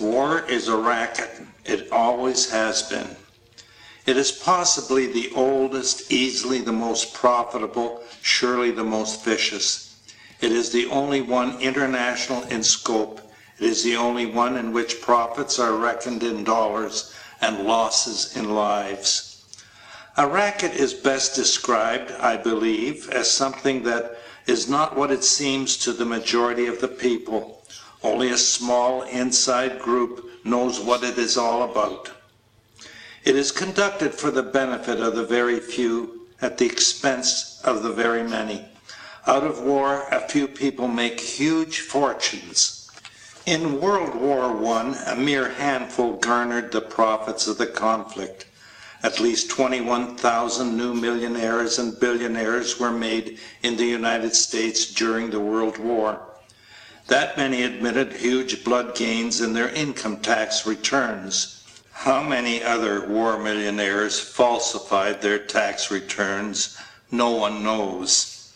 War is a racket. It always has been. It is possibly the oldest, easily the most profitable, surely the most vicious. It is the only one international in scope. It is the only one in which profits are reckoned in dollars and losses in lives. A racket is best described, I believe, as something that is not what it seems to the majority of the people. Only a small inside group knows what it is all about. It is conducted for the benefit of the very few at the expense of the very many. Out of war, a few people make huge fortunes. In World War I, a mere handful garnered the profits of the conflict. At least 21,000 new millionaires and billionaires were made in the United States during the World War. That many admitted huge blood gains in their income tax returns. How many other war millionaires falsified their tax returns? No one knows.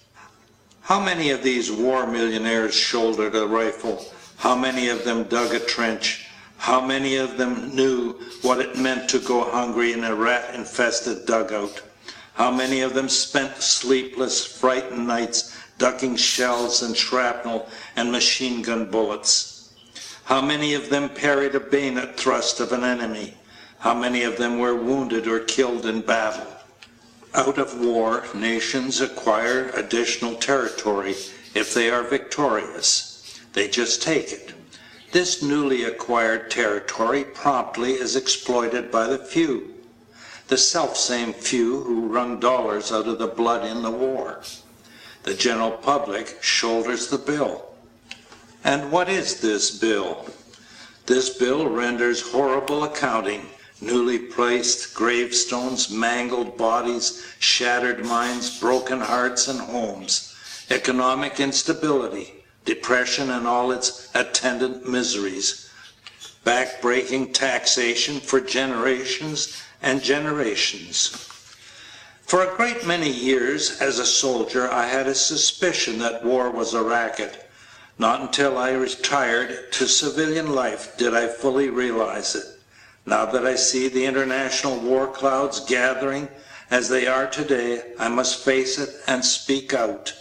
How many of these war millionaires shouldered a rifle? How many of them dug a trench? How many of them knew what it meant to go hungry in a rat-infested dugout? How many of them spent sleepless, frightened nights ducking shells and shrapnel and machine gun bullets? How many of them parried a bayonet thrust of an enemy? How many of them were wounded or killed in battle? Out of war, nations acquire additional territory if they are victorious. They just take it. This newly acquired territory promptly is exploited by the few, the selfsame few who wrung dollars out of the blood in the war. The general public shoulders the bill. And what is this bill? This bill renders horrible accounting, newly placed gravestones, mangled bodies, shattered minds, broken hearts and homes, economic instability, depression and all its attendant miseries, back-breaking taxation for generations and generations. For a great many years as a soldier, I had a suspicion that war was a racket. Not until I retired to civilian life did I fully realize it. Now that I see the international war clouds gathering as they are today, I must face it and speak out.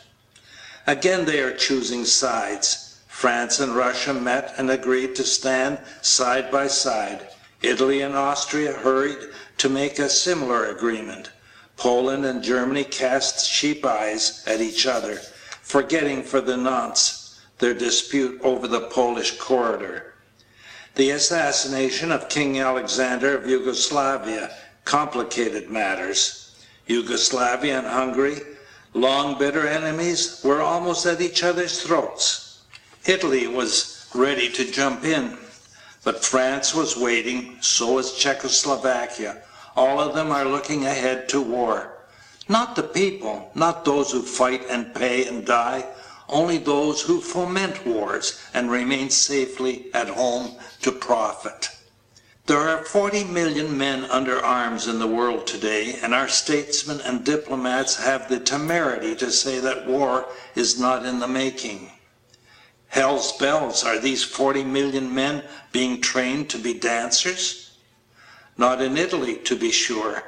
Again they are choosing sides. France and Russia met and agreed to stand side by side. Italy and Austria hurried to make a similar agreement. Poland and Germany cast sheep eyes at each other, forgetting for the nonce their dispute over the Polish corridor. The assassination of King Alexander of Yugoslavia complicated matters. Yugoslavia and Hungary, long bitter enemies, were almost at each other's throats. Italy was ready to jump in, but France was waiting, so was Czechoslovakia. All of them are looking ahead to war. Not the people, not those who fight and pay and die, only those who foment wars and remain safely at home to profit. There are 40 million men under arms in the world today, and our statesmen and diplomats have the temerity to say that war is not in the making. Hell's bells, are these 40 million men being trained to be dancers? Not in Italy, to be sure.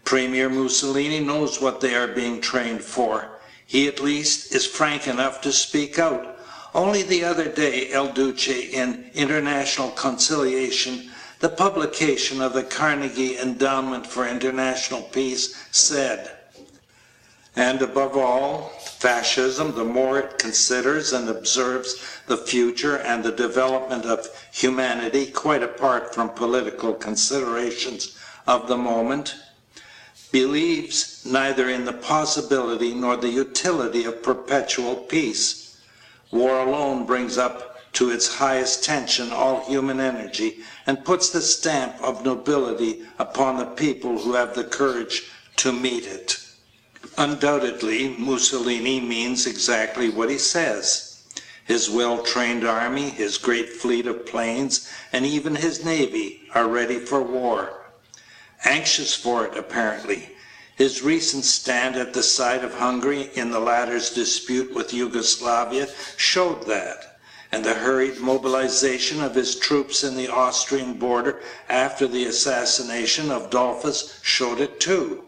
Premier Mussolini knows what they are being trained for. He at least is frank enough to speak out. Only the other day, El Duce, in International Conciliation, the publication of the Carnegie Endowment for International Peace, said, and above all, fascism, the more it considers and observes the future and the development of humanity, quite apart from political considerations of the moment, believes neither in the possibility nor the utility of perpetual peace. War alone brings up to its highest tension all human energy and puts the stamp of nobility upon the people who have the courage to meet it. Undoubtedly, Mussolini means exactly what he says. His well-trained army, his great fleet of planes, and even his navy are ready for war. Anxious for it, apparently. His recent stand at the side of Hungary in the latter's dispute with Yugoslavia showed that. and the hurried mobilization of his troops in the Austrian border after the assassination of Dollfuss showed it too.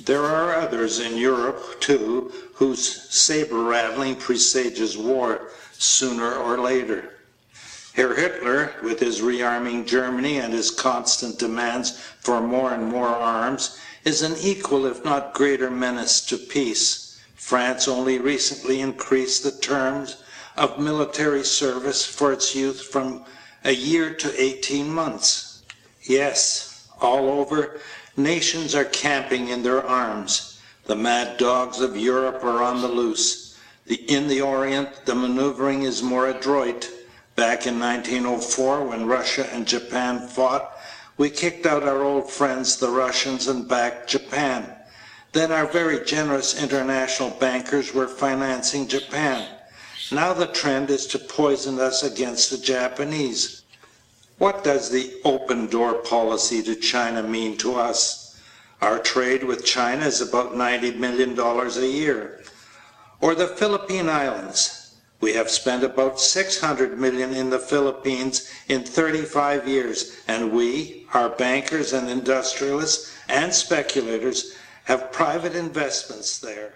There are others in Europe, too, whose saber-rattling presages war sooner or later. Herr Hitler, with his rearming Germany and his constant demands for more and more arms, is an equal if not greater menace to peace. France only recently increased the terms of military service for its youth from a year to 18 months. Yes, all over, nations are camping in their arms. The mad dogs of Europe are on the loose. In the Orient, the maneuvering is more adroit. Back in 1904, when Russia and Japan fought, we kicked out our old friends, the Russians, and backed Japan. Then our very generous international bankers were financing Japan. Now the trend is to poison us against the Japanese. What does the open door policy to China mean to us? Our trade with China is about $90 million a year. Or the Philippine Islands. We have spent about $600 million in the Philippines in 35 years, and we, our bankers and industrialists and speculators, have private investments there.